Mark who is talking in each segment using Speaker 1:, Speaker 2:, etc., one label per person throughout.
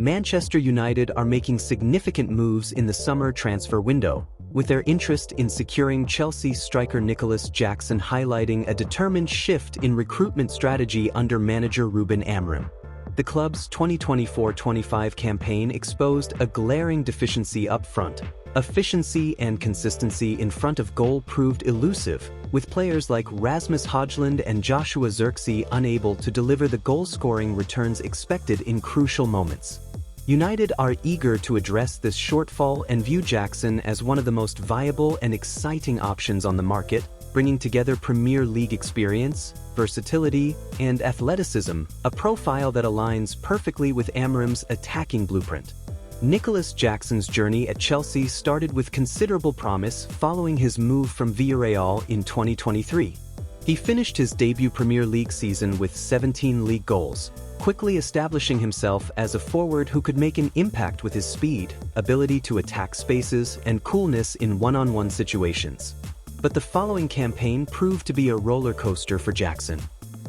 Speaker 1: Manchester United are making significant moves in the summer transfer window, with their interest in securing Chelsea striker Nicolas Jackson highlighting a determined shift in recruitment strategy under manager Ruben Amorim. The club's 2024-25 campaign exposed a glaring deficiency up front. Efficiency and consistency in front of goal proved elusive, with players like Rasmus Højlund and Joshua Zirkzee unable to deliver the goal-scoring returns expected in crucial moments. United are eager to address this shortfall and view Jackson as one of the most viable and exciting options on the market, bringing together Premier League experience, versatility, and athleticism, a profile that aligns perfectly with Amorim's attacking blueprint. Nicolas Jackson's journey at Chelsea started with considerable promise following his move from Villarreal in 2023. He finished his debut Premier League season with 17 league goals, quickly establishing himself as a forward who could make an impact with his speed, ability to attack spaces, and coolness in one-on-one situations. But the following campaign proved to be a roller coaster for Jackson.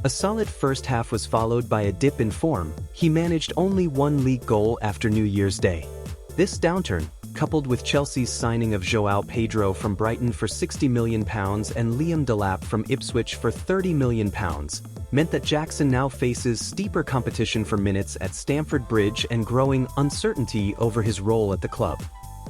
Speaker 1: A solid first half was followed by a dip in form. He managed only one league goal after New Year's Day. This downturn, coupled with Chelsea's signing of João Pedro from Brighton for £60 million and Liam Delap from Ipswich for £30 million, meant that Jackson now faces steeper competition for minutes at Stamford Bridge and growing uncertainty over his role at the club.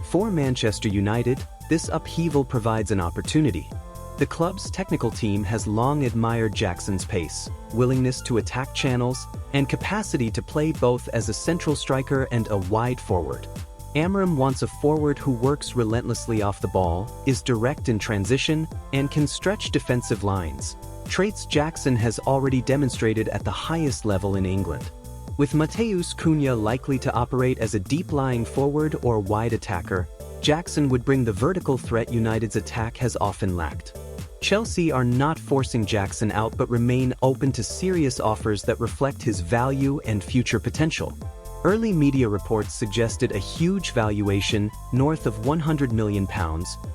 Speaker 1: For Manchester United, this upheaval provides an opportunity. The club's technical team has long admired Jackson's pace, willingness to attack channels, and capacity to play both as a central striker and a wide forward. Amorim wants a forward who works relentlessly off the ball, is direct in transition, and can stretch defensive lines, traits Jackson has already demonstrated at the highest level in England. With Matheus Cunha likely to operate as a deep-lying forward or wide attacker, Jackson would bring the vertical threat United's attack has often lacked. Chelsea are not forcing Jackson out but remain open to serious offers that reflect his value and future potential. Early media reports suggested a huge valuation, north of £100 million,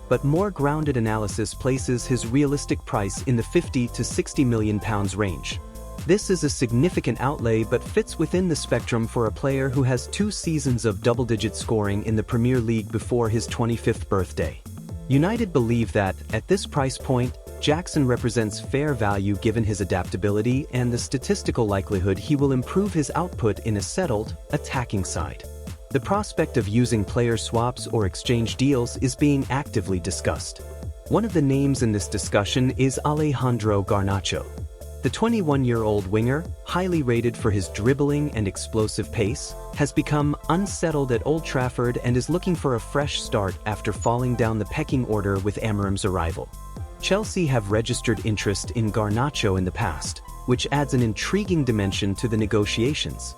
Speaker 1: but more grounded analysis places his realistic price in the £50 to £60 million range. This is a significant outlay but fits within the spectrum for a player who has 2 seasons of double-digit scoring in the Premier League before his 25th birthday. United believe that, at this price point, Jackson represents fair value given his adaptability and the statistical likelihood he will improve his output in a settled, attacking side. The prospect of using player swaps or exchange deals is being actively discussed. One of the names in this discussion is Alejandro Garnacho. The 21-year-old winger, highly rated for his dribbling and explosive pace, has become unsettled at Old Trafford and is looking for a fresh start after falling down the pecking order with Amorim's arrival. Chelsea have registered interest in Garnacho in the past, which adds an intriguing dimension to the negotiations.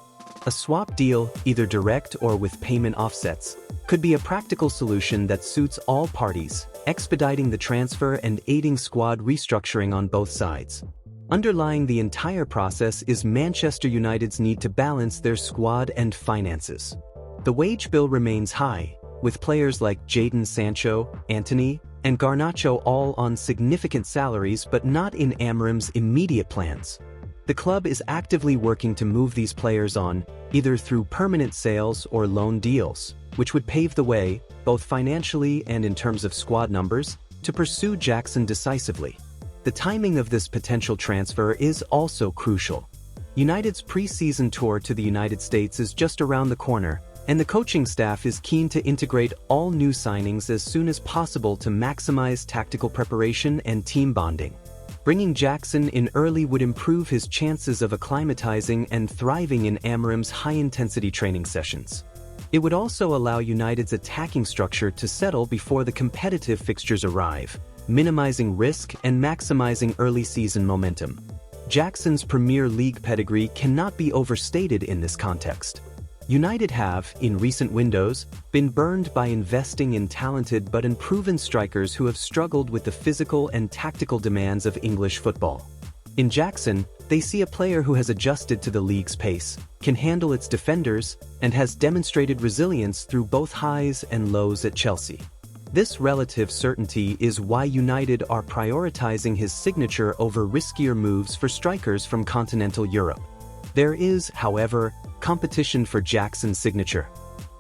Speaker 1: A swap deal, either direct or with payment offsets, could be a practical solution that suits all parties, expediting the transfer and aiding squad restructuring on both sides. Underlying the entire process is Manchester United's need to balance their squad and finances. The wage bill remains high, with players like Jadon Sancho, Antony, and Garnacho all on significant salaries but not in Amorim's immediate plans. The club is actively working to move these players on, either through permanent sales or loan deals, which would pave the way, both financially and in terms of squad numbers, to pursue Jackson decisively. The timing of this potential transfer is also crucial. United's pre-season tour to the United States is just around the corner, and the coaching staff is keen to integrate all new signings as soon as possible to maximize tactical preparation and team bonding. Bringing Jackson in early would improve his chances of acclimatizing and thriving in Amorim's high-intensity training sessions. It would also allow United's attacking structure to settle before the competitive fixtures arrive, minimizing risk and maximizing early season momentum. Jackson's Premier League pedigree cannot be overstated in this context. United have, in recent windows, been burned by investing in talented but unproven strikers who have struggled with the physical and tactical demands of English football. In Jackson, they see a player who has adjusted to the league's pace, can handle its defenders, and has demonstrated resilience through both highs and lows at Chelsea. This relative certainty is why United are prioritizing his signature over riskier moves for strikers from continental Europe. There is, however, competition for Jackson's signature.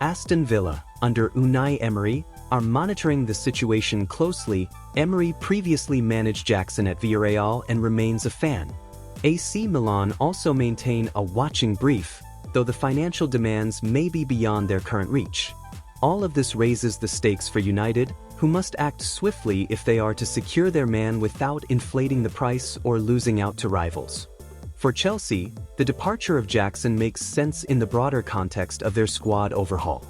Speaker 1: Aston Villa, under Unai Emery, are monitoring the situation closely. Emery previously managed Jackson at Villarreal and remains a fan. AC Milan also maintain a watching brief, though the financial demands may be beyond their current reach. All of this raises the stakes for United, who must act swiftly if they are to secure their man without inflating the price or losing out to rivals. For Chelsea, the departure of Jackson makes sense in the broader context of their squad overhaul.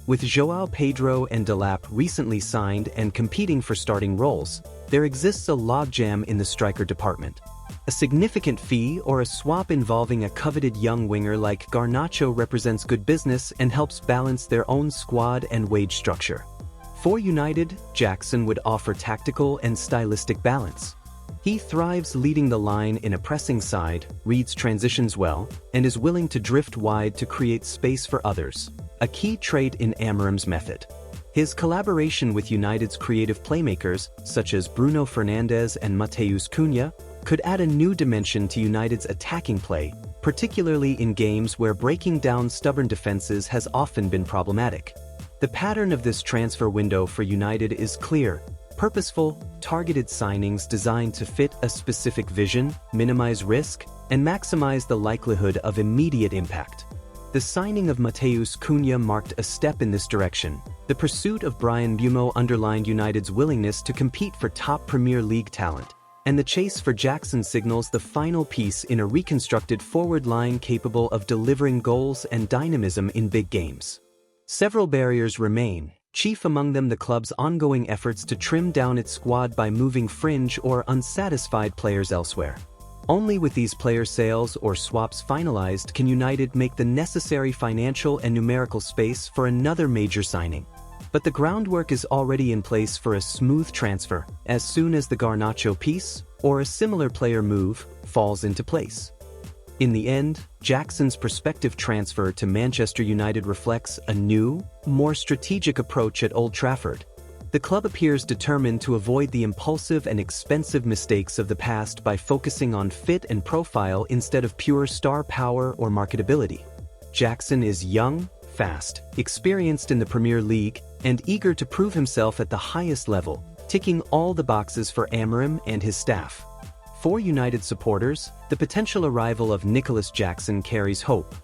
Speaker 1: With João Pedro and Delap recently signed and competing for starting roles, there exists a logjam in the striker department. A significant fee or a swap involving a coveted young winger like Garnacho represents good business and helps balance their own squad and wage structure. For United, Jackson would offer tactical and stylistic balance. He thrives leading the line in a pressing side, reads transitions well, and is willing to drift wide to create space for others, a key trait in Amorim's method. His collaboration with United's creative playmakers, such as Bruno Fernandes and Matheus Cunha, could add a new dimension to United's attacking play, particularly in games where breaking down stubborn defenses has often been problematic. The pattern of this transfer window for United is clear: purposeful, targeted signings designed to fit a specific vision, minimize risk, and maximize the likelihood of immediate impact. The signing of Matheus Cunha marked a step in this direction. The pursuit of Bryan Mbeumo underlined United's willingness to compete for top Premier League talent, and the chase for Jackson signals the final piece in a reconstructed forward line capable of delivering goals and dynamism in big games. Several barriers remain, chief among them the club's ongoing efforts to trim down its squad by moving fringe or unsatisfied players elsewhere. Only with these player sales or swaps finalized can United make the necessary financial and numerical space for another major signing. But the groundwork is already in place for a smooth transfer as soon as the Garnacho piece, or a similar player move, falls into place. In the end, Jackson's prospective transfer to Manchester United reflects a new, more strategic approach at Old Trafford. The club appears determined to avoid the impulsive and expensive mistakes of the past by focusing on fit and profile instead of pure star power or marketability. Jackson is young, fast, experienced in the Premier League, and eager to prove himself at the highest level, ticking all the boxes for Amorim and his staff. For United supporters, the potential arrival of Nicolas Jackson carries hope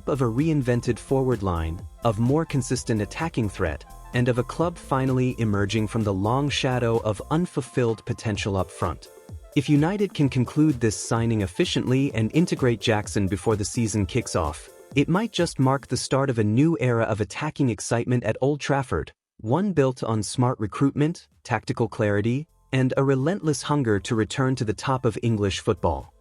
Speaker 1: of a reinvented forward line, of more consistent attacking threat, and of a club finally emerging from the long shadow of unfulfilled potential up front. If United can conclude this signing efficiently and integrate Jackson before the season kicks off, it might just mark the start of a new era of attacking excitement at Old Trafford, one built on smart recruitment, tactical clarity, and a relentless hunger to return to the top of English football.